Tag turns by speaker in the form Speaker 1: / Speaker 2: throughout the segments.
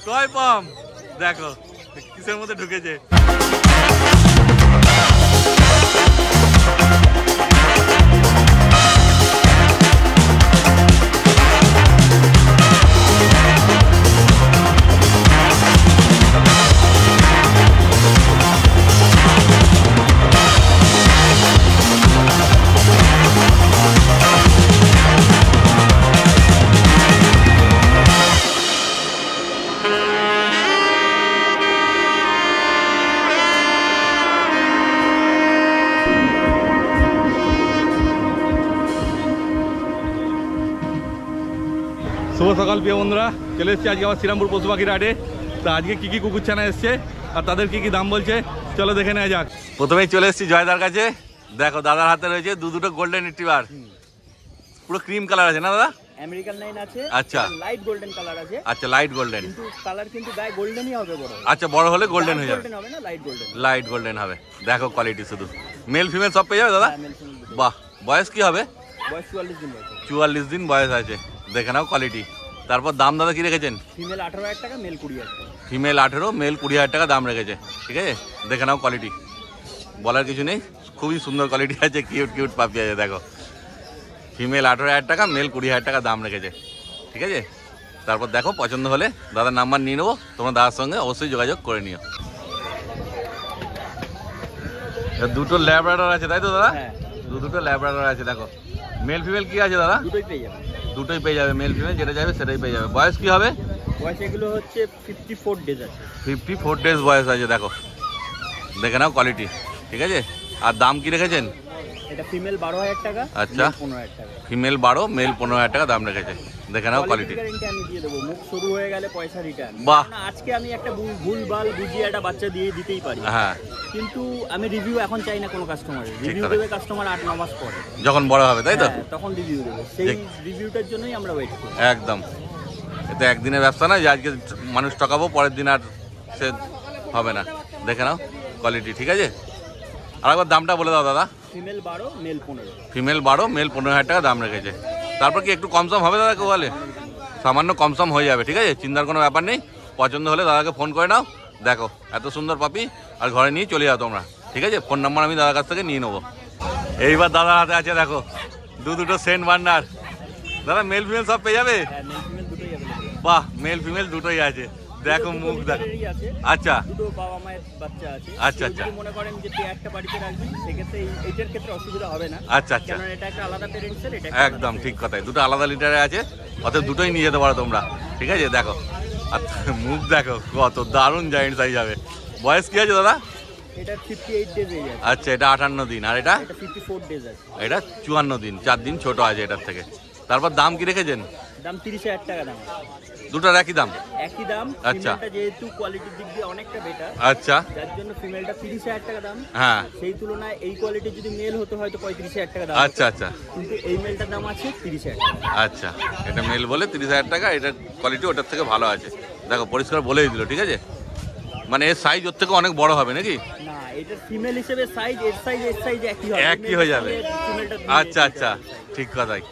Speaker 1: Toy পম দেখো কিসের মধ্যে ঢুকেছে। শুভ সকাল প্রিয় বন্ধুরা, চলে এসেছি আজকে আবার শ্রীরামপুর পশু পাখির হাটে। তা আজকে কী কী কুকুরছানা এসছে আর তাদের কী কী দাম বলছে চলো দেখে নেওয়া যাক। প্রথমেই চলে এসেছি জয়দার কাছে। দেখো দাদার হাতে রয়েছে দুটো গোল্ডেন রিট্রিভার, পুরো ক্রিম কালার আছে না দাদা?
Speaker 2: আমেরিকান লাইন আছে।
Speaker 1: আচ্ছা,
Speaker 2: লাইট গোল্ডেন কালার আছে।
Speaker 1: আচ্ছা, লাইট গোল্ডেন,
Speaker 2: কিন্তু কালার কিন্তু গায়ে গোল্ডেনই হবে বড়।
Speaker 1: আচ্ছা, বড় হলে গোল্ডেন হয়ে যাবে।
Speaker 2: গোল্ডেন হবে না, লাইট গোল্ডেন।
Speaker 1: লাইট গোল্ডেন হবে। দেখো কোয়ালিটি শুধু মেল ফিমেল সব পেয়ে যাবে দাদা। বাহ, বয়স কি হবে?
Speaker 2: বয়স 44 দিন বয়স।
Speaker 1: 44 দিন বয়স আছে। দেখে নাও কোয়ালিটি। তারপর দাম দাদা কি রেখেছেন?
Speaker 2: ফিমেল 18,000 টাকা, মেল 20,000 টাকা।
Speaker 1: ফিমেল 18, মেল 20,000 টাকা দাম রেখেছে। ঠিক আছে, দেখে নাও কোয়ালিটি, বলার কিছু নেই, খুবই সুন্দর কোয়ালিটি আছে, কিউট কিউট পাপি আছে। দেখো ফিমেল 18,000 টাকা, মেল 20,000 টাকা দাম রেখেছে। ঠিক আছে, তারপর দেখো পছন্দ হলে দাদার নাম্বার নিয়ে নেবো, তোমার দাদার সঙ্গে অবশ্যই যোগাযোগ করে নিও। দুটো ল্যাব্রাডর আছে তাই তো দাদা?
Speaker 2: হ্যাঁ,
Speaker 1: দুটো ল্যাব্রাডর আছে। দেখো মেল ফিমেল কি আছে দাদা?
Speaker 2: দুটোই পেয়ে যাবে।
Speaker 1: দুটোই পেয়ে যাবে, মেল ফিমেল যেটা যাবে সেটাই পেয়ে যাবে। বয়স কি হবে?
Speaker 2: বয়স এগুলো হচ্ছে 54 ডেজ আছে।
Speaker 1: 54 ডেজ বয়স আছে। দেখো দেখে নাও কোয়ালিটি। ঠিক আছে, আর দাম কি রেখেছেন?
Speaker 2: এটা ফিমেল 12,000 টাকা।
Speaker 1: আচ্ছা,
Speaker 2: 15,000 টাকা।
Speaker 1: ফিমেল 12, মেল 15,000 টাকা দাম রেখেছে। দেখে নাও কোয়ালিটি।
Speaker 2: গ্যারান্টি আমি দিয়ে দেবো, মুখ শুরু হয়ে গেলে পয়সা রিটার্ন।
Speaker 1: বাহ,
Speaker 2: আজকে আমি একটা ভুলভাল বুঝিয়ে একটা বাচ্চা দিয়ে দিতেই পারি।
Speaker 1: হ্যাঁ,
Speaker 2: কিন্তু আমি রিভিউ এখন চাই না কোনো কাস্টমারের। রিভিউ দেবে কাস্টমার 8-9 মাস পরে,
Speaker 1: যখন বড় হবে তাই তো?
Speaker 2: তখন রিভিউ দেবে। সেই রিভিউটার জন্যই আমরা ওয়েট করি।
Speaker 1: একদম, এটা একদিনের ব্যবসা না যে আজকে মানুষ ঠকাবো পরের দিন আর সে হবে না। দেখে নাও কোয়ালিটি। ঠিক আছে, আরেকবার দামটা বলে দাও দাদা।
Speaker 2: Female 12, mail 15।
Speaker 1: ফিমেল 12, মেল 15,000 টাকা দাম রেখেছে। তারপর কি একটু কমসম হবে দাদা? কেউ বলে সামান্য কমসম হয়ে যাবে। ঠিক আছে, চিন্তার কোনো ব্যাপার নেই। পছন্দ হলে দাদাকে ফোন করে নাও। দেখো এত সুন্দর পাপি, আর ঘরে নিয়ে চলে যাও তোমরা। ঠিক আছে, ফোন নাম্বার আমি দাদার কাছ থেকে নিয়ে নেবো। এইবার দাদার হাতে আছে দেখো দুটো সেন্ট বার্নার। দাদা মেল ফিমেল সব পেয়ে যাবে?
Speaker 2: হ্যাঁ, মেল ফিমেল দুটোই अवेलेबल।
Speaker 1: বাহ, মেল ফিমেল দুটোই আছে। দেখো মুখ দেখো। আচ্ছা,
Speaker 2: দুটো বাবা মায়ের বাচ্চা আছে।
Speaker 1: আচ্ছা আচ্ছা,
Speaker 2: যদি মনে করেন যে একটা বাড়িতে রাখবেন সেক্ষেত্রে এইটার ক্ষেত্রে অসুবিধা হবে না।
Speaker 1: আচ্ছা আচ্ছা,
Speaker 2: কারণ এটা একটা আলাদা প্যারেন্টসের। এটা
Speaker 1: একদম ঠিক কথাই, দুটো আলাদা লিটারে আছে, অতএব দুটোই নিয়ে যেতে পারো তোমরা। ঠিক আছে, দেখো আর মুখ দেখো কত দারুণ জায়েন্ট সাইজ হবে। বয়স কি আছে দাদা?
Speaker 2: এটা 58 ডেজ এজ আছে।
Speaker 1: আচ্ছা, এটা 58 দিন, আর এটা
Speaker 2: 54 ডেজ আছে।
Speaker 1: এটা 54 দিন, 4 দিন ছোট আছে এটার থেকে। তারপর দাম কি রেখেছেন?
Speaker 2: দাম 30,000 টাকা দাম।
Speaker 1: দুটোর একই দাম?
Speaker 2: একই দাম।
Speaker 1: আচ্ছা,
Speaker 2: ফিমেলটা যেহেতু কোয়ালিটির দিক দিয়ে অনেকটা বেটার,
Speaker 1: আচ্ছা,
Speaker 2: যার জন্য ফিমেলটা 30,000 টাকা দাম।
Speaker 1: হ্যাঁ,
Speaker 2: সেই তুলনায় এই কোয়ালিটি যদি মেল হতো হয়তো 35,000 টাকা দাম।
Speaker 1: আচ্ছা আচ্ছা,
Speaker 2: কিন্তু এই মেলটার দাম আছে 30,000 টাকা।
Speaker 1: আচ্ছা, এটা মেল বলে 30,000 টাকা। এটার কোয়ালিটি ওটার থেকে ভালো আছে। দেখো পরিষ্কার বলেই দিল। ঠিক আছে, মানে এর সাইজ ওর থেকে অনেক বড় হবে নাকি?
Speaker 2: না, এটা ফিমেল হিসেবে সাইজ এর সাইজ একই হবে।
Speaker 1: একই হয়ে যাবে। আচ্ছা আচ্ছা, ঠিক কথাই,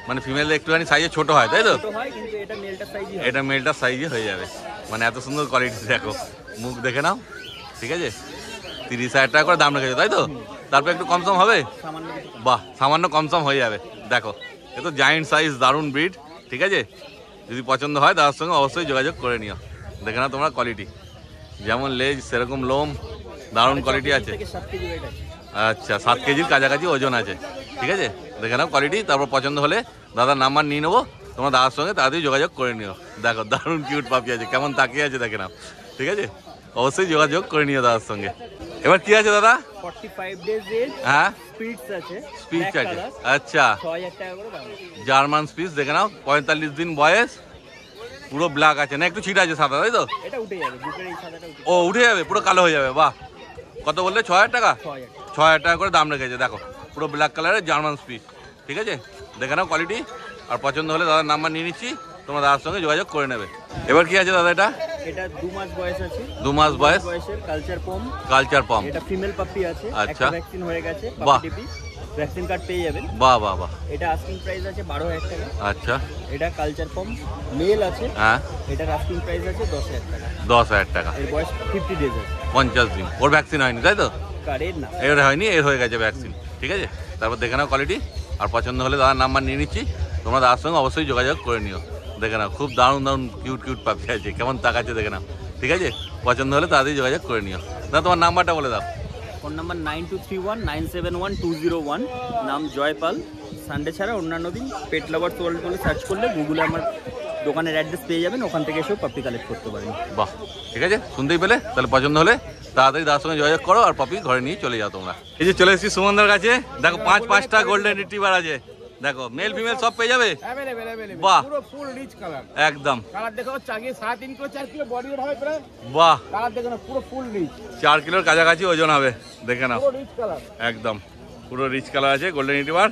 Speaker 1: মানে ফিমেল একটুখানি সাইজে ছোট হয় তাই তো?
Speaker 2: ছোট হয়, কিন্তু এটা মেলটার সাইজই হয়।
Speaker 1: এটা মেলটার সাইজে হয়ে যাবে। মানে এত সুন্দর কোয়ালিটি। দেখো মুখ দেখে নাও। ঠিক আছে, 30,000 টাকা করে দাম রেখেছে তাই তো? তারপর একটু কমসম হবে?
Speaker 2: সামান্য কিছু কম।
Speaker 1: বাহ, সামান্য কমসম হয়ে যাবে। দেখো এ তো জায়েন্ট সাইজ, দারুণ ব্রিড। ঠিক আছে, যদি পছন্দ হয় দাদার সঙ্গে অবশ্যই যোগাযোগ করে নিও। দেখে নাও তোমরা কোয়ালিটি, যেমন লেজ সেরকম লোম, দারুণ কোয়ালিটি আছে।
Speaker 2: 7 কেজি ওয়েট আছে।
Speaker 1: আচ্ছা, 7 কেজির কাছাকাছি ওজন আছে। ঠিক আছে, দেখে নাও কোয়ালিটি। তারপর পছন্দ হলে দাদার নাম্বার নিয়ে নেবো, তোমার দাদার সঙ্গে তাড়াতাড়ি যোগাযোগ করে নিও। দেখো দারুণ কিউট পাপি আছে, কেমন তাকিয়ে আছে দেখে নাও। ঠিক আছে, অবশ্যই যোগাযোগ করে নিও দাদার সঙ্গে। এবার কি আছে দাদা?
Speaker 2: 45 ডেজ এজ।
Speaker 1: হ্যাঁ,
Speaker 2: স্পিডস আছে।
Speaker 1: স্পিচ আছে। আচ্ছা,
Speaker 2: 6,000 টাকা করে দাম।
Speaker 1: জার্মান স্পিচ দেখে নাও, 45 দিন বয়স, পুরো ব্ল্যাক আছে না, একটু ছিট আছে সাদা তাই তো?
Speaker 2: এটা উঠে যাবে, বুকের এই সাদাটা উঠে
Speaker 1: ও উঠে যাবে, পুরো কালো হয়ে যাবে। বাহ, কত বললে? 6,000 টাকা?
Speaker 2: 6,000 টাকা।
Speaker 1: 6,000 টাকা করে দাম রেখেছে। দেখো পুরো ব্ল্যাক কালারের জার্মান স্পিচ। ঠিক আছে, দেখে নাও কোয়ালিটি। আর পছন্দ হলে দাদার নাম্বার নিয়ে নিচ্ছি, তোমার দাদার সঙ্গে যোগাযোগ করে নেবে। এবার কি আছে দাদা? এটা
Speaker 2: 2 মাস বয়স আছে।
Speaker 1: 2 মাস বয়সের
Speaker 2: কালচার পম।
Speaker 1: কালচার পম।
Speaker 2: এটা ফিমেল পাপি আছে।
Speaker 1: আচ্ছা,
Speaker 2: একটা ভ্যাকসিন হয়ে গেছে।
Speaker 1: বাহ,
Speaker 2: ভ্যাকসিন কার্ড পেয়ে যাবেন।
Speaker 1: বাহ বাহ বাহ।
Speaker 2: এটা আস্কিং প্রাইস আছে 12,000 টাকা।
Speaker 1: আচ্ছা।
Speaker 2: এটা কালচার ফর্ম মেল আছে।
Speaker 1: হ্যাঁ।
Speaker 2: এটার আস্কিং প্রাইস আছে 10,000 টাকা।
Speaker 1: 10,000 টাকা।
Speaker 2: এর বয়স 50 ডেজ আছে।
Speaker 1: 50 দিন। ওর ভ্যাকসিন হয়নি তাই তো?
Speaker 2: কার্ডের না,
Speaker 1: এর হয়নি, এর হয়ে গেছে ভ্যাকসিন। ঠিক আছে, তারপর দেখে নাও কোয়ালিটি, আর পছন্দ হলে দাদার নাম্বার নিয়ে নিচ্ছি, তোমরা দাদার সঙ্গে অবশ্যই যোগাযোগ করে নিও। দেখে নাও খুব দারুণ দারুণ কিউট কিউট পাখি আছে, কেমন তাকাচ্ছে দেখে নাও। ঠিক আছে, পছন্দ হলে তাড়াতাড়ি যোগাযোগ করে নিও। দাদা তোমার নাম্বারটা বলে দাও।
Speaker 2: Phone number 9231971201। নাম জয়পাল। সানডে ছাড়া অন্যান্য দিন পেট লাভার্স ওয়ার্ল্ড বলে সার্চ করলে গুগলে আমার দোকানের অ্যাড্রেস পেয়ে যাবেন, ওখান থেকে এসেও পাপি কালেক্ট করতে পারেন।
Speaker 1: বাহ, ঠিক আছে, শুনতেই পেলে। তাহলে পছন্দ হলে তাড়াতাড়ি দাদার সঙ্গে যোগাযোগ করো আর পাপি ঘরে নিয়ে চলে যাও তোমরা। এই যে চলে এসেছি সুমনদার কাছে, দেখো 5টা গোল্ডেন রিট্রিভার আছে। দেখো মেল ফিমেল সব পেয়ে যাবে। বাহ,
Speaker 3: পুরো ফুল রিচ কালার।
Speaker 1: একদম
Speaker 3: কালার দেখো, চাগিয়ে 3.5 কিলো 4 কিলো বডি ওয়েট হবে প্রায়।
Speaker 1: বাহ,
Speaker 3: কালার দেখো না, পুরো ফুল রিচ,
Speaker 1: 4 কিলোর কাছাকাছি ওজন হবে। দেখে নাও,
Speaker 3: পুরো রিচ কালার,
Speaker 1: একদম পুরো রিচ কালার আছে। গোল্ডেন রিট্রিভার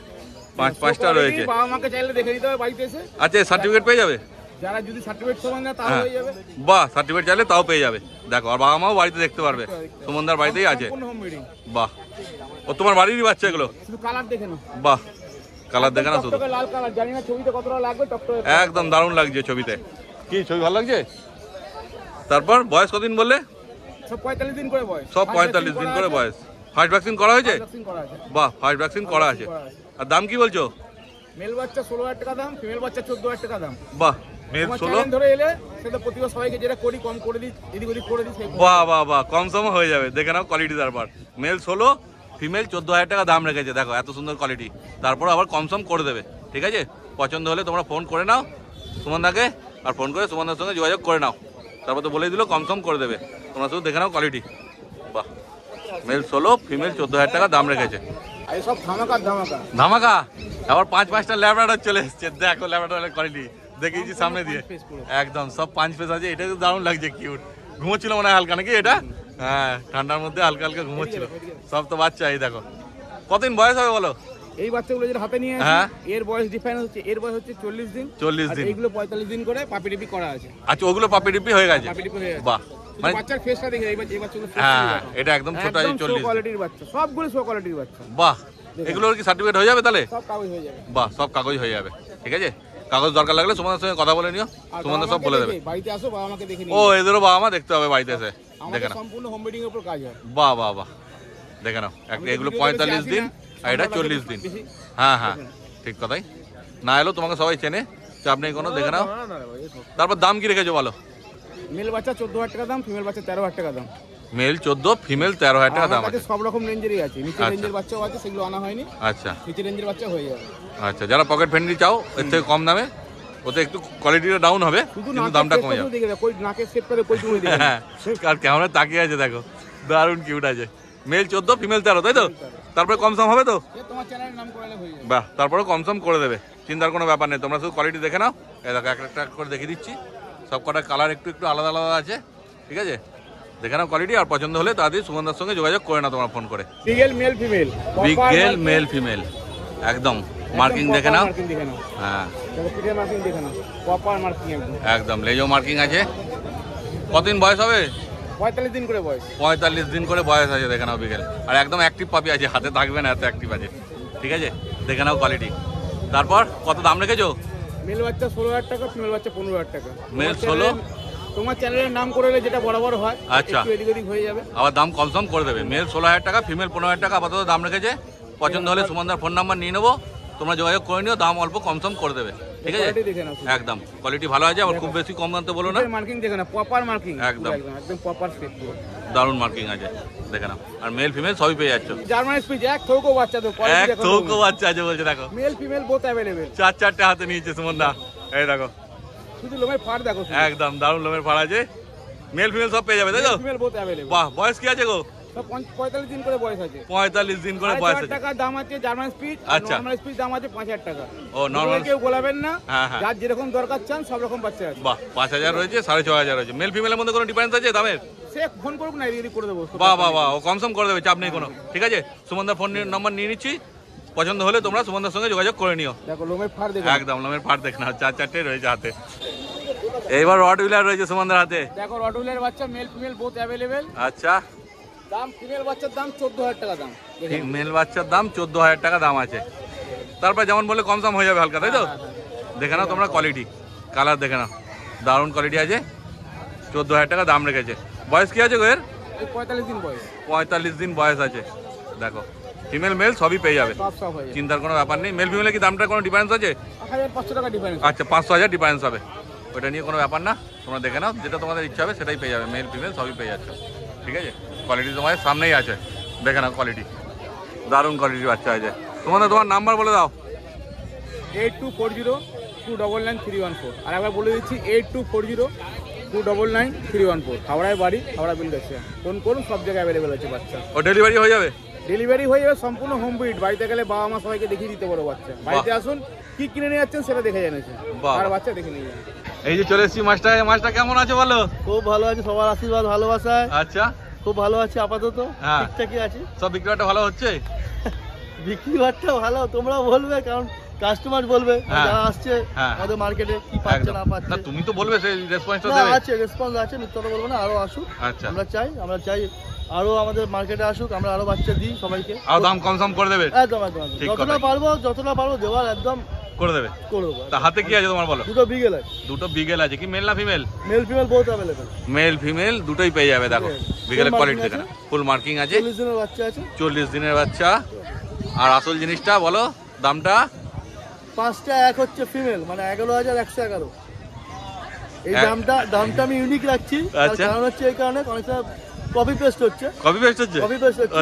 Speaker 1: 5টা রয়েছে।
Speaker 3: বাবা মাকে চাইলে দেখে দিতে হবে বাড়িতে এসে।
Speaker 1: আচ্ছা, সার্টিফিকেট পেয়ে যাবে?
Speaker 3: যারা যদি সার্টিফিকেট সমান না তাও হয়ে যাবে।
Speaker 1: বাহ, সার্টিফিকেট চাইলে তাও পেয়ে যাবে। দেখো, আর বাবা মাও বাড়িতে দেখতে পারবে, সুমনদার বাড়িতেই আছে।
Speaker 3: সম্পূর্ণ হোম ব্রিডিং।
Speaker 1: বাহ, ও তোমার বাড়িরই বাচ্চা এগুলো?
Speaker 3: শুধু কালার দেখে নাও।
Speaker 1: বাহ, কালার দেখে না শুধু।
Speaker 3: টকটকে লাল কালার, জানি না ছবিতে কতটা লাগবে। টকটকে
Speaker 1: একদম দারুণ লাগছে ছবিতে। কি ছবি ভালো লাগছে? তারপর বয়স কতদিন বললে?
Speaker 3: সব 45 দিন করে বয়স।
Speaker 1: সব 45 দিন করে বয়স। ফার্স্ট ভ্যাকসিন করা হয়েছে?
Speaker 3: ভ্যাকসিন করা আছে।
Speaker 1: বাহ, ফার্স্ট ভ্যাকসিন করা আছে। আর দাম কি বলছো?
Speaker 3: মেল বাচ্চা 16,000 টাকা দাম, ফিমেল বাচ্চা 14,000 টাকা দাম।
Speaker 1: বাহ, মেল
Speaker 3: তোমার
Speaker 1: 16।
Speaker 3: চ্যানেল ধরে এলে সেটা প্রতিবার সবাইকে যেটা করি কম করে দিই, এদিক ওদিক করে দিই।
Speaker 1: বাহ বাহ বাহ, কম সম হয়ে যাবে। দেখে নাও কোয়ালিটি। তারপর মেল 16, ফিমেল 14,000 টাকা দাম রেখেছে। দেখো এত সুন্দর কোয়ালিটি, তারপর আবার কম সম করে দেবে। ঠিক আছে, পছন্দ হলে তোমরা ফোন করে নাও সুমনদাকে, আর ফোন করে সুমনদার সঙ্গে যোগাযোগ করে নাও। তারপর তো বলেই দিল কম সম করে দেবে। তোমরা শুধু দেখে নাও কোয়ালিটি। বাহ, মেল 16, ফিমেল 14,000 টাকা দাম রেখেছে।
Speaker 3: এই সব ধামাকা ধামাকা
Speaker 1: ধামাকা। আবার 5টা ল্যাবরেটর চলে এসছে। দেখো ল্যাবরেটরের কোয়ালিটি দেখিয়েছি সামনে দিয়ে। একদম সব 5 পিস আছে। এটা তো দারুণ লাগছে, কিউট। ঘুমোচ্ছিল মনে হয় হালকা নাকি এটা? হ্যাঁ, ঠান্ডার মধ্যে হালকা হালকা ঘুমোচ্ছিল। সব তো বাচ্চা। এই দেখো, কতদিন বয়স হবে বলো?
Speaker 3: এই বাচ্চাগুলো যেটা হাতে নিয়ে
Speaker 1: হ্যাঁ।
Speaker 3: এর বয়স ডিফারেন্স হচ্ছে, এর বয়স হচ্ছে 40 দিন।
Speaker 1: 40 দিন।
Speaker 3: এইগুলো 45 দিন করে পাপি টিপি করা আছে।
Speaker 1: আচ্ছা, ওগুলো পাপি টিপি হয়ে গেছে?
Speaker 3: পাপি টিপি হয়ে গেছে।
Speaker 1: বাহ, মানে
Speaker 3: বাচ্চার ফেসটা দেখে এই বাচ্চাগুলো
Speaker 1: হ্যাঁ, এটা একদম ছোট আছে। 40
Speaker 3: কোয়ালিটির বাচ্চা, সবগুলো সো কোয়ালিটির বাচ্চা।
Speaker 1: বাহ, এগুলোর কি সার্টিফিকেট হয়ে যাবে তাহলে?
Speaker 3: সব কাগজ হয়ে যাবে।
Speaker 1: বাহ, সব কাগজ হয়ে যাবে। ঠিক আছে, কাগজ দরকার লাগলে সুমনদার সঙ্গে কথা বলে নিও, সুমনদা সব বলে দেবে।
Speaker 3: বাড়িতে আসো, বাবা মাকে দেখে নিও।
Speaker 1: ও, এদেরও বাবা মা দেখতে হবে বাড়িতে এসে। দেখে
Speaker 3: আমাদের
Speaker 1: নাও,
Speaker 3: সম্পূর্ণ হোম ব্রিডিং এর উপর কাজ হয়।
Speaker 1: বাহ বাহ বাহ, দেখে নাও। এগুলো 45 দিন আর এটা 40 দিন। হ্যাঁ হ্যাঁ, ঠিক কথাই। না এলো তোমাকে সবাই চেনে, চাপ নেই কোনো। দেখে নাও। তারপর দাম কি রেখেছো বলো?
Speaker 3: মেল বাচ্চা 14,000 টাকা দাম, ফিমেল বাচ্চা 13,000 টাকা দাম।
Speaker 1: মেল 14, ফিমেল 13,000 টাকা দাম
Speaker 3: আমাদের
Speaker 1: আছে।
Speaker 3: সব রকম রেঞ্জেরই আছে। নিচে
Speaker 1: আচ্ছা।
Speaker 3: রেঞ্জের বাচ্চাও আছে, সেগুলো আনা হয়নি।
Speaker 1: আচ্ছা
Speaker 3: নিচে রেঞ্জের বাচ্চা হয়ে যাবে।
Speaker 1: আচ্ছা, যারা পকেট ফ্রেন্ডলি চাও এর থেকে কম দামে, ওতে একটু কোয়ালিটিটা ডাউন হবে,
Speaker 3: শুধু
Speaker 1: কিন্তু দামটা কমে যাবে।
Speaker 3: দেখে কই নাকের শেপটা কই তুমি দেখে।
Speaker 1: হ্যাঁ, আর কেমন তাকিয়ে আছে দেখো, দারুণ কিউট আছে। মেল 14, ফিমেল 13, তাই তো? তারপরে কম সম হবে তো?
Speaker 3: তোমার চ্যানেলের নাম করালে হয়ে যাবে।
Speaker 1: বাহ, তারপরে কম সম করে দেবে, চিন্তার কোনো ব্যাপার নেই। তোমরা শুধু কোয়ালিটি দেখে নাও। এই দেখো, একটা করে দেখিয়ে দিচ্ছি। সব কটা কালার একটু একটু আলাদা আলাদা আছে। ঠিক আছে, দেখে নাও কোয়ালিটি, আর পছন্দ হলে তাড়াতাড়ি সুমনদার সঙ্গে যোগাযোগ করে নাও তোমরা ফোন করে।
Speaker 3: বিগেল মেল ফিমেল,
Speaker 1: বিগেল মেল ফিমেল, একদম মার্কিং দেখে নাও।
Speaker 3: মার্কিং দেখে নাও।
Speaker 1: হ্যাঁ,
Speaker 3: দেখো পিঠে মার্কিং দেখে নাও, প্রপার মার্কিং একদম।
Speaker 1: একদম লেজও মার্কিং আছে। কতদিন বয়স হবে?
Speaker 3: 45 দিন করে বয়স।
Speaker 1: 45 দিন করে বয়স আছে। দেখে নাও বিকেল, আর একদম অ্যাক্টিভ পাপি আছে, হাতে থাকবে না, এত অ্যাক্টিভ আছে। ঠিক আছে, দেখে নাও কোয়ালিটি। তারপর কত দাম রেখেছো?
Speaker 3: মেল বাচ্চা 16,000 টাকা, ফিমেল বাচ্চা 15,000 টাকা।
Speaker 1: মেল 16,
Speaker 3: তোমার চ্যানেলের নাম করলে যেটা বরাবর হয়,
Speaker 1: আচ্ছা,
Speaker 3: একটু এদিক ওদিক হয়ে যাবে।
Speaker 1: আবার দাম কম সম করে দেবে। মেল 16,000 টাকা, ফিমেল 15,000 টাকা আপাতত দাম রেখেছে। পছন্দ হলে সুমনদার ফোন নাম্বার নিয়ে নেবো, তোমরা যোগাযোগ করে নিও, দাম অল্প কম সম করে দেবে। ঠিক আছে,
Speaker 3: কোয়ালিটি দেখে নাও।
Speaker 1: একদম কোয়ালিটি ভালো আছে, আবার খুব বেশি কম দাম তো বলো না।
Speaker 3: মার্কিং দেখে নাও, প্রপার মার্কিং
Speaker 1: একদম।
Speaker 3: একদম প্রপার শেপ পুরো।
Speaker 1: দারুণ মার্কিং আছে, দেখে নাও। আর মেল ফিমেল সবই পেয়ে যাচ্ছ।
Speaker 3: জার্মান স্পিচ এক থৌকো বাচ্চা তো, কোয়ালিটি
Speaker 1: এক
Speaker 3: দেখো।
Speaker 1: থৌকো বাচ্চা আছে বলছে, দেখো।
Speaker 3: Male female both available.
Speaker 1: 4 হাতে নিয়েছে সুমনদা। এই দেখো,
Speaker 3: শুধু লোমের ফাড় দেখো।
Speaker 1: একদম দারুণ লোমের ফাড় আছে। মেল ফিমেল সব পেয়ে যাবে, তাই তো?
Speaker 3: Female both available.
Speaker 1: বাহ, বয়স কি আছে গো?
Speaker 3: সব 45 দিন করে বয়স আছে।
Speaker 1: 45 দিন করে বয়স
Speaker 3: 5,000
Speaker 1: আছে।
Speaker 3: টাকা দাম আছে জার্মান স্পিচ।
Speaker 1: আচ্ছা।
Speaker 3: নরমাল স্পিচ দাম আছে 5,000 টাকা।
Speaker 1: ও, নরমাল।
Speaker 3: কেউ গোলাবেন না।
Speaker 1: হ্যাঁ, হ্যাঁ।
Speaker 3: যার যেরকম দরকার চান সব রকম বাচ্চা আছে।
Speaker 1: বাহ, 5,000 রয়েছে, 6,500 রয়েছে। মেল ফিমেলের মধ্যে কোনো ডিফারেন্স আছে দামের?
Speaker 3: সে ফোন করুক না, এদিক করে দেবো।
Speaker 1: বাহ বাহ বাহ, ও কম সম করে দেবে, চাপ নেই কোনো। ঠিক আছে, সুমনদার ফোন নাম্বার নিয়ে নিচ্ছি, পছন্দ হলে তোমরা সুমনদার সঙ্গে যোগাযোগ করে নিও।
Speaker 3: দেখো লোমের ফাড় দেখো।
Speaker 1: একদম লোমের ফাড় দেখ না, 4 রয়েছে হাতে। এইবার রড হুইলার রয়েছে সুমনদার হাতে।
Speaker 3: দেখো রডউইলার বাচ্চা মেল ফিমেল বোথ अवेलेबल।
Speaker 1: আচ্ছা,
Speaker 3: দাম ফিমেল বাচ্চার দাম 14,000 টাকা দাম।
Speaker 1: মেল বাচ্চার দাম 14,000 টাকা দাম আছে। তারপর যেমন বলে কম সম হয়ে যাবে হালকা, তাই তো? দেখে নাও তোমরা কোয়ালিটি, কালার দেখে নাও, দারুণ কোয়ালিটি আছে। 14,000 টাকা দাম রেখেছে। বয়স কি আছে গো এর?
Speaker 3: 45 দিন বয়স।
Speaker 1: 45 দিন বয়স আছে। দেখো ফিমেল মেল সবই পেয়ে যাবে,
Speaker 3: সব হয়ে যাবে।
Speaker 1: চিন্তার কোনো ব্যাপার নেই। মেল ফিমেলে কি দামটা কোনো ডিফারেন্স আছে?
Speaker 3: 1,500 টাকা ডিফারেন্স।
Speaker 1: আচ্ছা 500,000 ডিফারেন্স হবে, ওটা নিয়ে কোনো ব্যাপার না। তোমরা দেখে নাও, যেটা তোমাদের ইচ্ছা হবে সেটাই পেয়ে যাবে। মেল ফিমেল সবই পেয়ে যাচ্ছে, ঠিক আছে? কোয়ালিটি তোমাদের সামনেই আছে, দেখে নাও কোয়ালিটি, দারুণ কোয়ালিটির বাচ্চা আছে। তোমার নাম্বার বলে দাও।
Speaker 3: 8240299314। আর একবার বলে দিচ্ছি 8240299314। হাওড়ায় বাড়ি, হাওড়া বিল গেছে। ফোন করুন, সব জায়গায় অ্যাভেলেবেল আছে বাচ্চা।
Speaker 1: ও ডেলিভারি হয়ে যাবে?
Speaker 3: ডেলিভারি হয়ে যাবে, সম্পূর্ণ হোম বিট। বাড়িতে গেলে বাবা মা সবাইকে দেখিয়ে দিতে পারো বাচ্চা। বাড়িতে আসুন, কি কিনে নিয়ে যাচ্ছেন সেটা দেখে জানিয়েছেন,
Speaker 1: বাহ।
Speaker 3: আর বাচ্চা দেখে নিয়ে যান।
Speaker 1: এই যে চলে এসেছি মাছটা, মাছটা কেমন আছে বলো?
Speaker 4: খুব ভালো আছে, সবার আশীর্বাদ ভালোবাসায়
Speaker 1: আচ্ছা,
Speaker 4: খুব ভালো আছে আপাতত।
Speaker 1: হ্যাঁ।
Speaker 4: ঠিকঠাকই আছে,
Speaker 1: সব বিক্রিটা ভালো হচ্ছে?
Speaker 4: বিক্রি বাট্টা ভালো, তোমরা বলবে, কারণ কাস্টমার বলবে
Speaker 1: হ্যাঁ।
Speaker 4: যারা আসছে
Speaker 1: হ্যাঁ।
Speaker 4: আমাদের মার্কেটে কি পাচ্ছে
Speaker 1: একদম।
Speaker 4: না
Speaker 1: না
Speaker 4: পাচ্ছে।
Speaker 1: তুমি তো বলবে, সেই রেসপন্সটা
Speaker 4: না,
Speaker 1: দেবে।
Speaker 4: আছে রেসপন্স আছে, মিথ্যা কথা বলবো না, আরো আসুক।
Speaker 1: আচ্ছা,
Speaker 4: আমরা চাই আরো আমাদের মার্কেটে আসুক, আমরা আরো বাচ্চা দিই সবাইকে।
Speaker 1: আর দাম কম সম করে দেবে?
Speaker 4: একদম একদম একদম।
Speaker 1: ঠিক
Speaker 4: যতটা
Speaker 1: কথাই।
Speaker 4: পারবো দেওয়ার একদম
Speaker 1: করে দেবে।
Speaker 4: করে দেবো।
Speaker 1: তা হাতে কি আছে তোমার বলো?
Speaker 4: দুটো বিগেল আছে,
Speaker 1: দুটো বিগেল আছে। কি মেল না female?
Speaker 4: Male female both available.
Speaker 1: Male female দুটোই পেয়ে যাবে। দেখো বিকেলের
Speaker 4: Full
Speaker 1: কোয়ালিটি
Speaker 4: marking
Speaker 1: দেখে না, ফুল মার্কিং আছে।
Speaker 4: 40 দিনের বাচ্চা আছে।
Speaker 1: 40 দিনের বাচ্চা। আর আসল জিনিসটা বলো, দামটা?
Speaker 4: 5টা এক হচ্ছে ফিমেল, মানে 11,111। এই
Speaker 1: এক-
Speaker 4: দামটা আমি ইউনিক রাখছি, তার
Speaker 1: আচ্ছা।
Speaker 4: কারণ হচ্ছে এই কারণে অনেকটা কপি পেস্ট হচ্ছে।
Speaker 1: কপি পেস্ট হচ্ছে?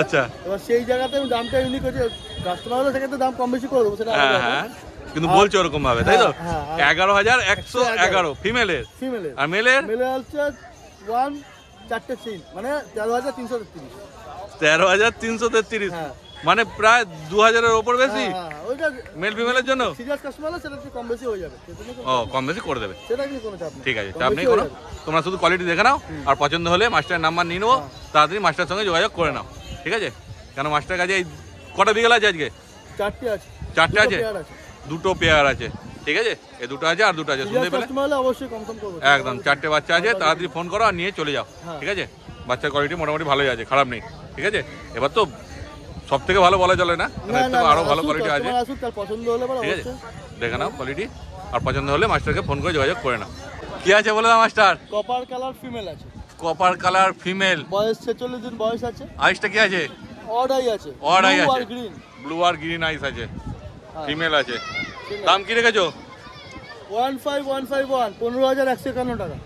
Speaker 1: আচ্ছা,
Speaker 4: এবার সেই জায়গাতে আমি দামটা ইউনিক হচ্ছে, কাস্টমার হলে সেক্ষেত্রে দাম কম বেশি করে দেবো, সেটা
Speaker 1: হ্যাঁ হ্যাঁ, কিন্তু বলছো ওরকম ভাবে, তাই তো?
Speaker 4: হ্যাঁ,
Speaker 1: 11,111 ফিমেলের,
Speaker 4: ফিমেলের।
Speaker 1: আর মেলের
Speaker 4: মেলে হচ্ছে 4টে সিন, মানে 13,333।
Speaker 1: 13,333,
Speaker 4: হ্যাঁ
Speaker 1: মানে প্রায় 2,000-এর ওপর বেশি
Speaker 4: ওইটা
Speaker 1: মেল ফিমেলের জন্য।
Speaker 4: সিরিয়াস কাস্টমার হলে সেটা একটু কম বেশি হয়ে যাবে,
Speaker 1: ও, কম বেশি করে দেবে,
Speaker 4: সেটা কিন্তু কোনো চাপ নেই।
Speaker 1: ঠিক আছে,
Speaker 4: কম
Speaker 1: চাপ
Speaker 4: বেশি
Speaker 1: নেই
Speaker 4: হয়ে
Speaker 1: কোনো।
Speaker 4: যাবে।
Speaker 1: তোমরা শুধু কোয়ালিটি দেখে নাও, আর পছন্দ হলে মাস্টারের নাম্বার নিয়ে নেবো, তাড়াতাড়ি মাস্টারের সঙ্গে যোগাযোগ করে নাও, ঠিক আছে? কেন মাস্টারের কাছে এই কটা বিকেল আছে আজকে?
Speaker 4: 4টে আছে।
Speaker 1: 4টে আছে?
Speaker 4: পেয়ার আছে।
Speaker 1: দুটো পেয়ার আছে, ঠিক আছে? এই দুটো আছে আর দুটো আছে, শুনতে
Speaker 4: সিরিয়াস
Speaker 1: পেলে?
Speaker 4: কাস্টমার হলে অবশ্যই কম করবো।
Speaker 1: একদম 4টে বাচ্চা আছে, তাড়াতাড়ি ফোন করো আর নিয়ে চলে যাও,
Speaker 4: হ্যাঁ।
Speaker 1: ঠিক আছে? বাচ্চার কোয়ালিটি মোটামুটি ভালোই আছে, খারাপ নেই, ঠিক আছে? এবার তো সব থেকে ভালো বলা চলে না, এর থেকে আরো ভালো কোয়ালিটি আছে,
Speaker 4: আসুক, তার পছন্দ হলে পরে
Speaker 1: ঠিক আছে?
Speaker 4: অবশ্যই।
Speaker 1: দেখে নাও কোয়ালিটি, আর পছন্দ হলে মাস্টারকে ফোন করে যোগাযোগ করে নাও। কি আছে বলে দাও মাস্টার?
Speaker 4: কপার কালার ফিমেল আছে,
Speaker 1: কপার কালার ফিমেল,
Speaker 4: বয়স 46 দিন বয়স আছে।
Speaker 1: আইসটা কি আছে?
Speaker 4: অর্ডাই আছে,
Speaker 1: অর্ডাই
Speaker 4: Blue
Speaker 1: আছে,
Speaker 4: আর গ্রিন।
Speaker 1: ব্লু আর গ্রিন আইস আছে,
Speaker 4: হ্যাঁ।
Speaker 1: ফিমেল আছে। দাম কি রেখেছো?
Speaker 4: 15,151, 15,151 টাকা।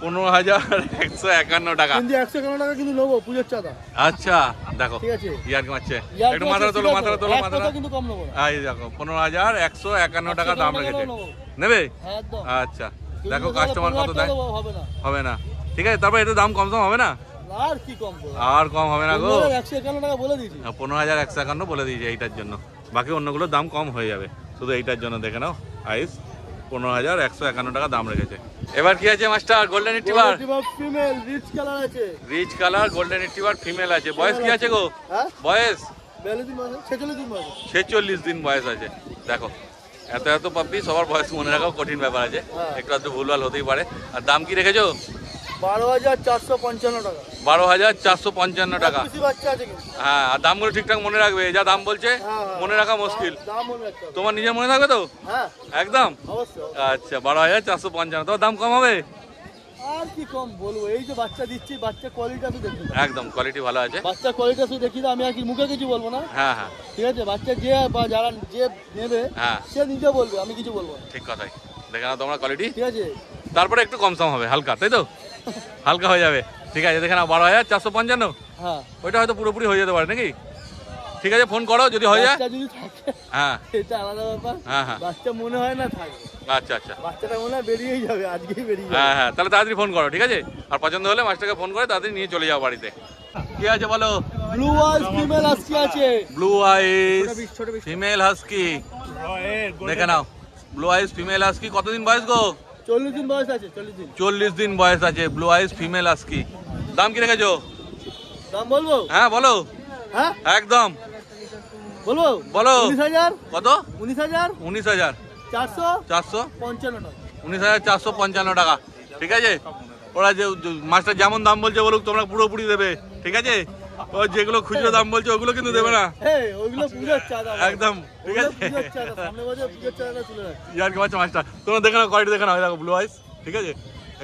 Speaker 1: 15,151 টাকা।
Speaker 4: কিন্তু 151 টাকা কিন্তু নেবো, পুজোর চাঁদা।
Speaker 1: আচ্ছা, দেখো
Speaker 4: ঠিক আছে?
Speaker 1: ইয়ার কি মারছে,
Speaker 4: ইয়ার
Speaker 1: একটু
Speaker 4: কি
Speaker 1: মাথাটা
Speaker 4: আছে,
Speaker 1: তোলো,
Speaker 4: ঠিক আছে?
Speaker 1: মাথাটা তোলো,
Speaker 4: এক
Speaker 1: মাথাটা।
Speaker 4: টাকা কিন্তু কম নেবো না।
Speaker 1: এই দেখো 15,151 টাকা দাম
Speaker 4: 151
Speaker 1: রেখেছে,
Speaker 4: নেবো।
Speaker 1: নেবে?
Speaker 4: হ্যাঁ, একদম।
Speaker 1: আচ্ছা,
Speaker 4: কিন্তু
Speaker 1: দেখো
Speaker 4: তাহলে
Speaker 1: কাস্টমার কত
Speaker 4: 15,000
Speaker 1: দেয়,
Speaker 4: দেবো, হবে না।
Speaker 1: হবে না, ঠিক আছে? তারপর এটা দাম কম সম হবে না?
Speaker 4: আর কি কম করবো?
Speaker 1: আর কম হবে না গো।
Speaker 4: 151 টাকা বলে দিয়েছি।
Speaker 1: 15,151 বলে দিয়েছে এইটার জন্য, বাকি অন্যগুলোর দাম কম হয়ে যাবে, শুধু এইটার জন্য দেখে নাও। আইস 15,151 টাকা দাম রেখেছে। এবার কি আছে master? Golden retriever
Speaker 4: female, rich colour আছে।
Speaker 1: Rich colour golden retriever female আছে। বয়স কি আছে গো?
Speaker 4: হ্যাঁ,
Speaker 1: বয়স
Speaker 4: 42 দিন বয়স, 46 দিন বয়স।
Speaker 1: 46 দিন বয়স আছে। দেখো এত এত পাপ্পি, সবার বয়স মনে রাখাও কঠিন ব্যাপার আছে, একটু আধটু ভুলভাল হতেই পারে। আর দাম কি রেখেছো?
Speaker 4: 12,455 টাকা।
Speaker 1: 12,455 টাকা।
Speaker 4: বেশি বাচ্চা আছে কিন্তু।
Speaker 1: হ্যাঁ, আর দামগুলো ঠিকঠাক মনে রাখবে, যা দাম বলছে
Speaker 4: হ্যাঁ,
Speaker 1: মনে রাখা মুশকিল।
Speaker 4: দাম মনে রাখতে হবে।
Speaker 1: তোমার নিজের মনে থাকবে তো?
Speaker 4: হ্যাঁ,
Speaker 1: একদম।
Speaker 4: অবশ্যই।
Speaker 1: আচ্ছা, 12,455, তোমার দাম কম হবে?
Speaker 4: আর কি কম বলবো, এই যে বাচ্চা দিচ্ছি, বাচ্চা কোয়ালিটি শুধু দেখি,
Speaker 1: একদম কোয়ালিটি ভালো আছে।
Speaker 4: বাচ্চা কোয়ালিটি শুধু দেখি, আমি আর কি মুখে কিছু বলবো না।
Speaker 1: হ্যাঁ হ্যাঁ
Speaker 4: ঠিক আছে, বাচ্চা যে বা যারা যে নেবে
Speaker 1: হ্যাঁ,
Speaker 4: সে নিজে বলবে, আমি কিছু বলবো না।
Speaker 1: ঠিক কথাই। দেখে নাও তোমরা কোয়ালিটি,
Speaker 4: ঠিক আছে?
Speaker 1: তারপরে একটু কম সম হবে, হালকা, তাই তো? হালকা হয়ে যাবে, ঠিক আছে? দেখে নাও 12,455,
Speaker 4: হ্যাঁ,
Speaker 1: ওইটা হয়তো পুরোপুরি হয়ে যেতে পারে নাকি? ঠিক আছে, ফোন করো যদি হয়ে যায়।
Speaker 4: বাচ্চা যদি থাকে
Speaker 1: হ্যাঁ
Speaker 4: এটা আলাদা ব্যাপার।
Speaker 1: হ্যাঁ হ্যাঁ,
Speaker 4: বাচ্চা মনে হয় না থাকে,
Speaker 1: আচ্ছা আচ্ছা,
Speaker 4: বাচ্চাটা মনে হয় বেরিয়েই যাবে, আজকেই বেরিয়ে যাবে।
Speaker 1: হ্যাঁ হ্যাঁ, তাহলে তাড়াতাড়ি ফোন করো, ঠিক আছে? আর পছন্দ হলে মাস্টারকে ফোন করে তাড়াতাড়ি নিয়ে চলে যাও বাড়িতে। কি আছে বলো?
Speaker 4: ব্লু আইস ফিমেল আজকে আছে।
Speaker 1: ব্লু আইস ফিমেল হাস্কি, দেখে নাও ব্লু আইস ফিমেল হাস্কি। কতদিন বয়স গো?
Speaker 4: 40 দিন বয়স আছে, 40 দিন।
Speaker 1: 40 দিন বয়স আছে, ব্লু আইস ফিমেল হাস্কি। দাম কি রেখেছো?
Speaker 4: দাম বলবো?
Speaker 1: হ্যাঁ বলো,
Speaker 4: হ্যাঁ
Speaker 1: একদম
Speaker 4: বলবো।
Speaker 1: বলো।
Speaker 4: 19,000।
Speaker 1: কত?
Speaker 4: 19,000
Speaker 1: 19,455
Speaker 4: 455
Speaker 1: 19,455 টাকা, ঠিক আছে? ওরা যে মাস্টার যেমন দাম বলছে বলুক, তোমরা পুরোপুরি দেবে, ঠিক আছে? ও যেগুলো খুচরো দাম বলছে ওগুলো কিন্তু দেবে না
Speaker 4: এই ওইগুলো পূজার চাঁদা
Speaker 1: একদম, ঠিক আছে?
Speaker 4: পূজার চাঁদা, সামনে বছর পূজার চাঁদা তুলে রাখ।
Speaker 1: ইয়ার কি বাচ্চা মাছটা তোমরা দেখে নাও, কোয়ালিটি দেখে নাও, এই দেখো ব্লু আইস, ঠিক আছে?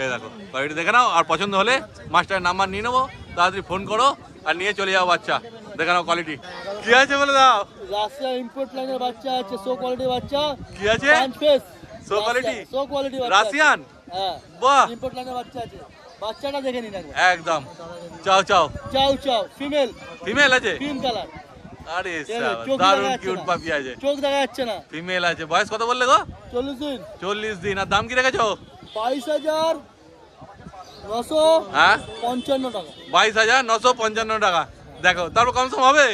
Speaker 1: এই দেখো কোয়ালিটি দেখে নাও, আর পছন্দ হলে মাস্টারের নাম্বার নিয়ে নেবো, তাড়াতাড়ি ফোন করো আর নিয়ে চলে যাও বাচ্চা। দেখে নাও কোয়ালিটি কি আছে বলে দাও।
Speaker 4: রাশিয়া ইম্পোর্ট লাইনের বাচ্চা আছে, সো কোয়ালিটি বাচ্চা,
Speaker 1: কি আছে?
Speaker 4: পাঁচ piece
Speaker 1: so quality,
Speaker 4: so quality বাচ্চা
Speaker 1: রাশিয়ান,
Speaker 4: হ্যাঁ
Speaker 1: বাহ
Speaker 4: ইম্পোর্ট লাইনের বাচ্চা আছে। বাচ্চাটা দেখে নিন একবার।
Speaker 1: একদম। চাও চাও,
Speaker 4: চাও চাও ফিমেল,
Speaker 1: ফিমেল আছে?
Speaker 4: ক্রিম কালার,
Speaker 1: আরে
Speaker 4: চোখ
Speaker 1: দারুণ
Speaker 4: দেখা যাচ্ছে
Speaker 1: কিউট
Speaker 4: না।
Speaker 1: পাপি আছে,
Speaker 4: চোখ দেখা যাচ্ছে না।
Speaker 1: ফিমেল আছে। বয়স কত বললে গো?
Speaker 4: 40 দিন।
Speaker 1: 40 দিন। আর দাম কি রেখেছো?
Speaker 4: 22,955
Speaker 1: হ্যাঁ,
Speaker 4: টাকা।
Speaker 1: 22,955 টাকা। দেখো তারপর কম সম হবে?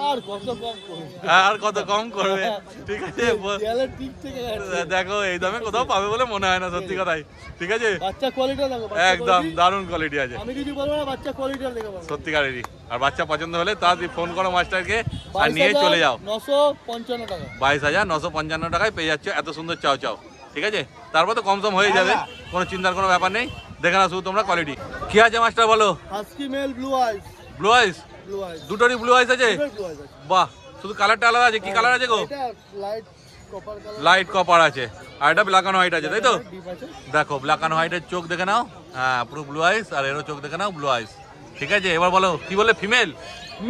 Speaker 4: আর কত কম করবে?
Speaker 1: আর কত কম করবে? ঠিক আছে।
Speaker 4: দেয়ালের দিক থেকে গেছে।
Speaker 1: দেখো এই দামে কোথাও পাবে বলে মনে হয় না, সত্যি কথাই, ঠিক আছে?
Speaker 4: বাচ্চা কোয়ালিটি দেখো, বাচ্চা
Speaker 1: একদম
Speaker 4: quality।
Speaker 1: দারুণ কোয়ালিটি আছে,
Speaker 4: আমি কিছু বলবো না, বাচ্চা কোয়ালিটি দেখে বলবো।
Speaker 1: সত্যিকারেরই। আর বাচ্চা পছন্দ হলে তাড়াতাড়ি ফোন করো মাস্টারকে আর নিয়ে চলে যাও।
Speaker 4: 22,955 টাকা।
Speaker 1: 22,955 টাকায় পেয়ে যাচ্ছ এত সুন্দর চাও চাও, ঠিক আছে? তারপর তো কম সম হয়ে যাবে, কোনো চিন্তার কোনো ব্যাপার নেই। দেখে না শুধু তোমরা কোয়ালিটি কি আছে মাস্টার বলো।
Speaker 4: হাস্কি মেল ব্লু আইস,
Speaker 1: ব্লু আইস,
Speaker 4: ব্লু আইস,
Speaker 1: দুটোরই ব্লু আইস আছে?
Speaker 4: ব্লু আইস আছে।
Speaker 1: বাহ, শুধু কালারটা আলাদা আছে। কি কালার আছে গো?
Speaker 4: এটা light copper colour,
Speaker 1: light copper আছে, আর এটা ব্ল্যাক অ্যান্ড হোয়াইট আছে, তাই তো?
Speaker 4: ডিপ আছে।
Speaker 1: দেখো ব্ল্যাক অ্যান্ড হোয়াইটের চোখ দেখে নাও, হ্যাঁ পুরো ব্লু আইস, আর এরও চোখ দেখে নাও ব্লু আইস, ঠিক আছে? এবার বলো কি বলে, ফিমেল?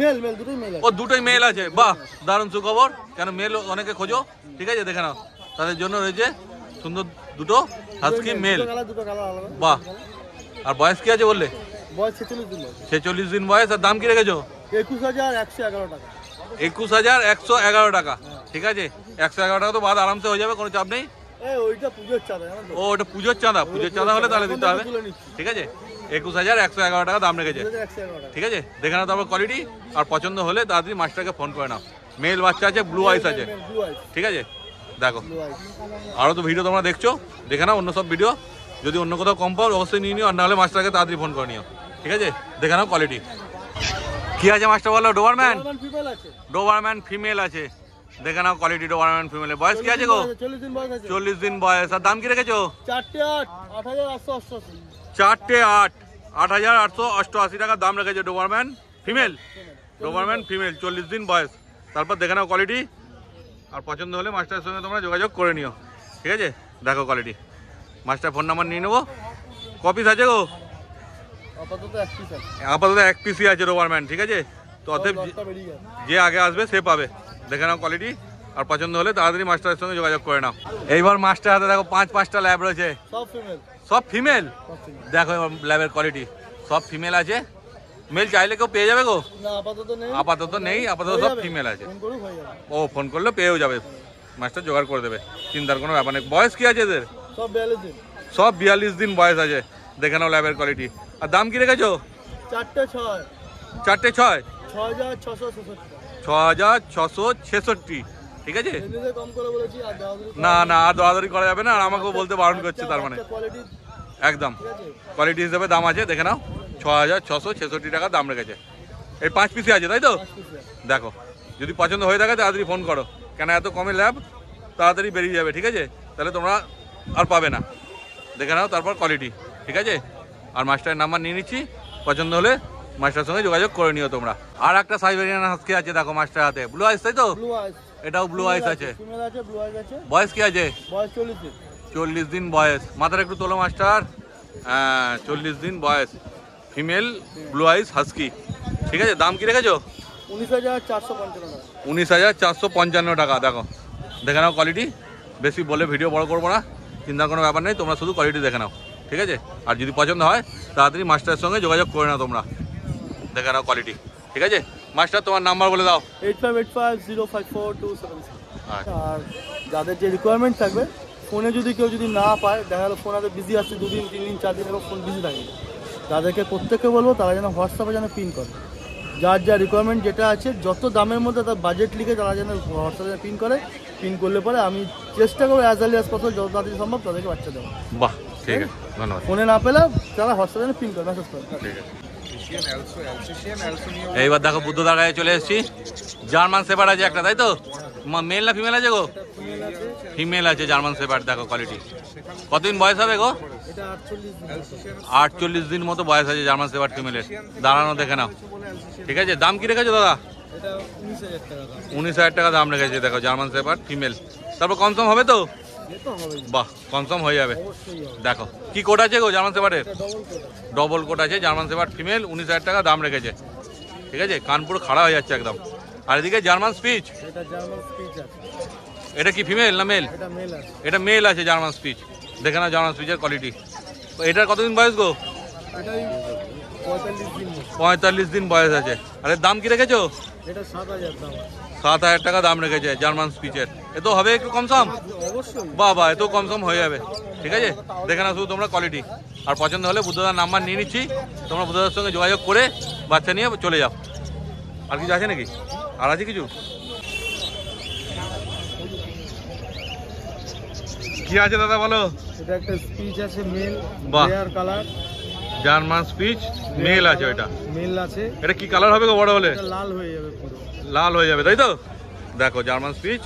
Speaker 4: মেল মেল দুটোই মেল
Speaker 1: ও
Speaker 4: আছে।
Speaker 1: দুটোই মেল আছে, বাহ দারুণ সুখবর। কেন মেল অনেকে খোঁজো, ঠিক আছে? দেখে নাও, তাদের জন্য রয়েছে সুন্দর দুটো হাস্কি মেল,
Speaker 4: দুটো কালার আলাদা।
Speaker 1: বাহ। আর বয়স কি আছে বললে?
Speaker 4: বয়স 46 দিন বয়স।
Speaker 1: 46 দিন বয়স। আর দাম কি রেখেছো?
Speaker 4: 21,111 টাকা।
Speaker 1: 21,111 টাকা, ঠিক আছে? 111 টাকা তো বাদ আরামসে হয়ে যাবে, কোনো চাপ নেই।
Speaker 4: এই ওইটা পুজোর চাঁদা জানো তো?
Speaker 1: ও ওটা পুজোর চাঁদা, পুজোর চাঁদা হলে তাহলে দিতে হবে,
Speaker 4: তুলে নিচ্ছি।
Speaker 1: ঠিক আছে? 21,111 টাকা দাম রেখেছে,
Speaker 4: 2111 টাকা।
Speaker 1: ঠিক আছে? দেখে নাও তারপর কোয়ালিটি, আর পছন্দ হলে তাড়াতাড়ি মাস্টারকে ফোন করে নাও। মেল বাচ্চা আছে, ব্লু আইস আছে,
Speaker 4: ব্লু আইস,
Speaker 1: ঠিক আছে? দেখো
Speaker 4: ব্লু আইস।
Speaker 1: আরও তো ভিডিও তোমরা দেখছো, দেখে নাও অন্য সব ভিডিও। যদি অন্য কোথাও কম পাও অবশ্যই নিয়ে নিও, আর নাহলে মাস্টারকে তাড়াতাড়ি ফোন করে নিও, ঠিক আছে? দেখে নাও কোয়ালিটি কি আছে মাস্টার বলো। ডোবারম্যান,
Speaker 4: নরমাল ফিমেল আছে।
Speaker 1: ডোবারম্যান ফিমেল আছে, দেখে নাও কোয়ালিটি ডোবারম্যান ফিমেলের। বয়স কি আছে গো?
Speaker 4: 40 দিন বয়স আছে।
Speaker 1: 40 দিন বয়স। আর দাম কি রেখেছো?
Speaker 4: 4/8 8,888।
Speaker 1: 4/8 8,888 টাকা দাম রেখেছে ডোবারম্যান ফিমেল, ডোবারম্যান ফিমেল 40 দিন বয়স। তারপর দেখে নাও কোয়ালিটি, আর পছন্দ হলে মাস্টারের সঙ্গে তোমরা যোগাযোগ করে নিও, ঠিক আছে? দেখো কোয়ালিটি, মাস্টার ফোন নাম্বার নিয়ে নেবো। কপিস আছে গো?
Speaker 4: আপাতত 1 পিস আছে।
Speaker 1: আপাতত 1 পিসই আছে ডোবারম্যান, ঠিক আছে? তো অতএব
Speaker 4: লটটা বেরিয়ে যাবে।
Speaker 1: যে আগে আসবে সে পাবে। দেখে নাও কোয়ালিটি, আর পছন্দ হলে তাড়াতাড়ি মাস্টারের সঙ্গে যোগাযোগ করে নাও। এইবার মাস্টার হাতে দেখো 5-5টা ল্যাব রয়েছে,
Speaker 4: সব ফিমেল,
Speaker 1: সব ফিমেল।
Speaker 4: সব ফিমেল।
Speaker 1: দেখো এবার ল্যাবের কোয়ালিটি, সব ফিমেল আছে। মেল চাইলে কেউ পেয়ে যাবে গো?
Speaker 4: না আপাতত নেই।
Speaker 1: আপাতত নেই, আপাতত
Speaker 4: হয়ে
Speaker 1: সব
Speaker 4: যাবে।
Speaker 1: ফিমেল আছে।
Speaker 4: ফোন করুক হয়ে যাবে।
Speaker 1: ও ফোন করলে পেয়েও যাবে, মাস্টার জোগাড় করে দেবে, চিন্তার কোনো ব্যাপার নেই। বয়স কি আছে এদের?
Speaker 4: সব 42 দিন।
Speaker 1: সব 42 দিন বয়স আছে। দেখে নাও ল্যাবের কোয়ালিটি। আর দাম কি রেখেছো?
Speaker 4: 4/6
Speaker 1: 4/6
Speaker 4: 6,666
Speaker 1: 6,666, ঠিক আছে?
Speaker 4: এমনিতে কম করে বলেছি, আর দাওয়াদারি
Speaker 1: না না, আর দরাদরি করা যাবে না, আর আমাকেও বলতে বারণ করছে, তার মানে
Speaker 4: কোয়ালিটি
Speaker 1: একদম
Speaker 4: ঠিক আছে।
Speaker 1: কোয়ালিটি হিসেবে দাম আছে। দেখে নাও 6,666 টাকা দাম রেখেছে। এই 5 পিসই আছে, তাই তো?
Speaker 4: 5 পিস আছে।
Speaker 1: দেখো যদি পছন্দ হয়ে থাকে তাড়াতাড়ি ফোন করো, কেন এত কমে ল্যাব তাড়াতাড়ি বেরিয়ে যাবে, ঠিক আছে? তাহলে তোমরা আর পাবে না। দেখে নাও তারপর কোয়ালিটি, ঠিক আছে? আর মাস্টারের নাম্বার নিয়ে নিচ্ছি, পছন্দ হলে মাস্টারের সঙ্গে যোগাযোগ করে নিও তোমরা। আর একটা সাইবেরিয়ান হাস্কি আছে দেখো মাস্টার হাতে, ব্লু আইস, তাই তো?
Speaker 4: ব্লু আইস,
Speaker 1: এটাও ব্লু আইস আছে।
Speaker 4: ফিমেল আছে, ব্লু আইস আছে।
Speaker 1: বয়স কি আছে?
Speaker 4: বয়স 40 দিন।
Speaker 1: 40 দিন বয়স। মাথার একটু তোলো মাস্টার, হ্যাঁ 40 দিন বয়স, ফিমেল ব্লু আইস হাস্কি, ঠিক আছে? দাম কি রেখেছো?
Speaker 4: 19,455 টাকা।
Speaker 1: 19,455 টাকা। দেখো দেখে নাও কোয়ালিটি, বেশি বলে ভিডিও বড় করবো না, চিন্তার কোনো ব্যাপার নেই, তোমরা শুধু কোয়ালিটি দেখে নাও, ঠিক আছে? আর যদি পছন্দ হয় তাড়াতাড়ি মাস্টারের সঙ্গে যোগাযোগ করে নাও তোমরা। দেখে নাও কোয়ালিটি, ঠিক আছে? মাস্টার তোমার নাম্বার বলে দাও।
Speaker 4: 8585054276।
Speaker 1: আচ্ছা।
Speaker 4: আর যাদের যে রিকোয়ারমেন্ট থাকবে, ফোনে যদি কেউ না পায়, দেখা গেলো ফোন হাতে বিজি আসছে, 2 দিন 3 দিন 4 দিন এরকম ফোন বিজি থাকে, তাদেরকে প্রত্যেককে বলবো তারা যেন হোয়াটসঅ্যাপে যেন পিন করে, যার যা রিকোয়ারমেন্ট যেটা আছে, যত দামের মধ্যে তার বাজেট লিখে তারা যেন হোয়াটসঅ্যাপে পিন করে। পিন করলে পরে আমি চেষ্টা করবো অ্যাজ আর্লি অ্যাজ পসিবল, যত তাড়াতাড়ি সম্ভব তাদেরকে বাচ্চা দেবো।
Speaker 1: বাহ, ঠিক আছে, ধন্যবাদ।
Speaker 4: ফোনে না পেলে তারা হোয়াটসঅ্যাপে যেন পিন করে, মেসেজ করে।
Speaker 1: ঠিক আছে। এইবার দেখো বুদ্ধদার গায়ে চলে এসেছি। জার্মান শেপার্ড আছে একটা, তাই তো? মেল না ফিমেল আছে গো? ফিমেল আছে জার্মান শেপার্ড। দেখো কোয়ালিটি, কতদিন বয়স হবে গো?
Speaker 4: এটা 48 দিন।
Speaker 1: 48 দিন মতো বয়স আছে জার্মান শেপার্ড ফিমেলের। দাঁড়ানো দেখে নাও, ঠিক আছে, দাম কি রেখেছো দাদা?
Speaker 4: এটা 19,000 টাকা দাম।
Speaker 1: 19,000 টাকা দাম রেখেছে। দেখো জার্মান শেপার্ড ফিমেল, তারপর কনসার্ম হবে তো?
Speaker 4: এ তো হবে,
Speaker 1: বাহ, কনসার্ম হয়ে যাবে।
Speaker 4: অবশ্যই হবে।
Speaker 1: দেখো কি কোট আছে গো জার্মান শেপার্ডের?
Speaker 4: এটা ডবল কোট।
Speaker 1: ডবল কোট আছে জার্মান শেপার্ড ফিমেল, 19,000 টাকা দাম রেখেছে। ঠিক আছে, কানপুর খাড়া হয়ে যাচ্ছে একদম। আর এদিকে জার্মান স্পিচ,
Speaker 4: এটা জার্মান স্পিচ আছে।
Speaker 1: এটা কি ফিমেল না মেল?
Speaker 4: এটা মেল আছে।
Speaker 1: এটা মেল আছে জার্মান স্পিচ। দেখে না জার্মান স্পিচের কোয়ালিটি। এটার কতদিন বয়স গো?
Speaker 4: এটাই 45 দিন মতো।
Speaker 1: 45 দিন বয়স আছে। আর এর দাম কি রেখেছো?
Speaker 4: এটা 7,000 দাম আছে।
Speaker 1: 7,000 টাকা দাম রেখেছে জার্মান স্পিচের। এ তো হবে একটু কমসম?
Speaker 4: অবশ্যই।
Speaker 1: বাহ বাহ, এত কমসম হয়ে যাবে। ঠিক আছে, দেখে না শুধু তোমরা কোয়ালিটি। আর পছন্দ হলে বুদ্ধদার নাম্বার নিয়ে নিচ্ছি, তোমরা বুদ্ধদার সঙ্গে যোগাযোগ করে বাচ্চা নিয়ে চলে যাও। আর কিছু আছে নাকি? আর আছে কিছু? কি আছে দাদা বলো?
Speaker 4: এটা একটা স্পিচ আছে মেল,
Speaker 1: বাহ।
Speaker 4: Rare colour.
Speaker 1: জার্মান স্পিচ মেল আছে ওইটা।
Speaker 4: মেল আছে।
Speaker 1: এটা কি কালার হবে গো বড় হলে?
Speaker 4: এটা লাল হয়ে যাবে পুরো।
Speaker 1: লাল হয়ে যাবে তাই তো? দেখো জার্মান স্পিচ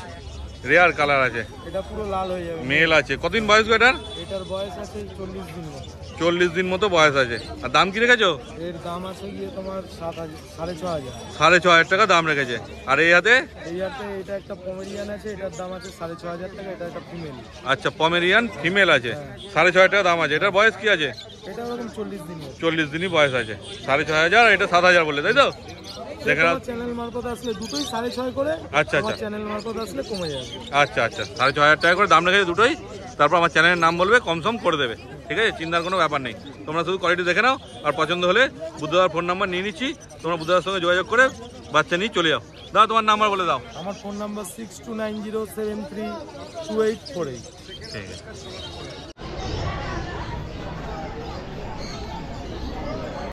Speaker 1: রেয়ার কালার আছে,
Speaker 4: এটা পুরো লাল হয়ে যাবে।
Speaker 1: মেল আছে। কতদিন বয়স গো এটার?
Speaker 4: এটার বয়স আছে 40 দিন মতো।
Speaker 1: 40 দিন মতো বয়স আছে। আর দাম কি রেখেছো?
Speaker 4: এর দাম আছে গিয়ে তোমার 6,500।
Speaker 1: 6,500 টাকা দাম রেখেছে। আর এই হাতে?
Speaker 4: এই হাতে এটা একটা পমেরিয়ান আছে, এটার দাম আছে 6,500 টাকা। এটা একটা ফিমেল।
Speaker 1: আচ্ছা, পমেরিয়ান ফিমেল আছে, 6,500 টাকা দাম আছে। এটার বয়স কি আছে?
Speaker 4: এটা ওরকম 40 দিন মতো।
Speaker 1: 40 দিনই বয়স আছে। 6,500, এটা 7,000 বললে তাই তো? দেখে না।
Speaker 4: চ্যানেল মারফত আসলে দুটোই 6,500 করে।
Speaker 1: আচ্ছা
Speaker 4: আমার
Speaker 1: আচ্ছা
Speaker 4: চ্যানেল মারফত আসলে কমে যাবে।
Speaker 1: আচ্ছা আচ্ছা, 6,500 টাকা করে দাম রেখেছে দুটোই। তারপর আমার চ্যানেলের নাম বলবে, কমসম করে দেবে। ঠিক আছে, চিন্তার কোনো ব্যাপার নেই। তোমরা শুধু কোয়ালিটি দেখে নাও, আর পছন্দ হলে বুদ্ধদার ফোন নাম্বার নিয়ে নিচ্ছি, তোমরা বুদ্ধদার সঙ্গে যোগাযোগ করে বাচ্চা নিয়ে চলে যাও। দাদা তোমার নাম্বার বলে দাও।
Speaker 4: আমার ফোন নাম্বার 6290732848।
Speaker 1: ঠিক আছে।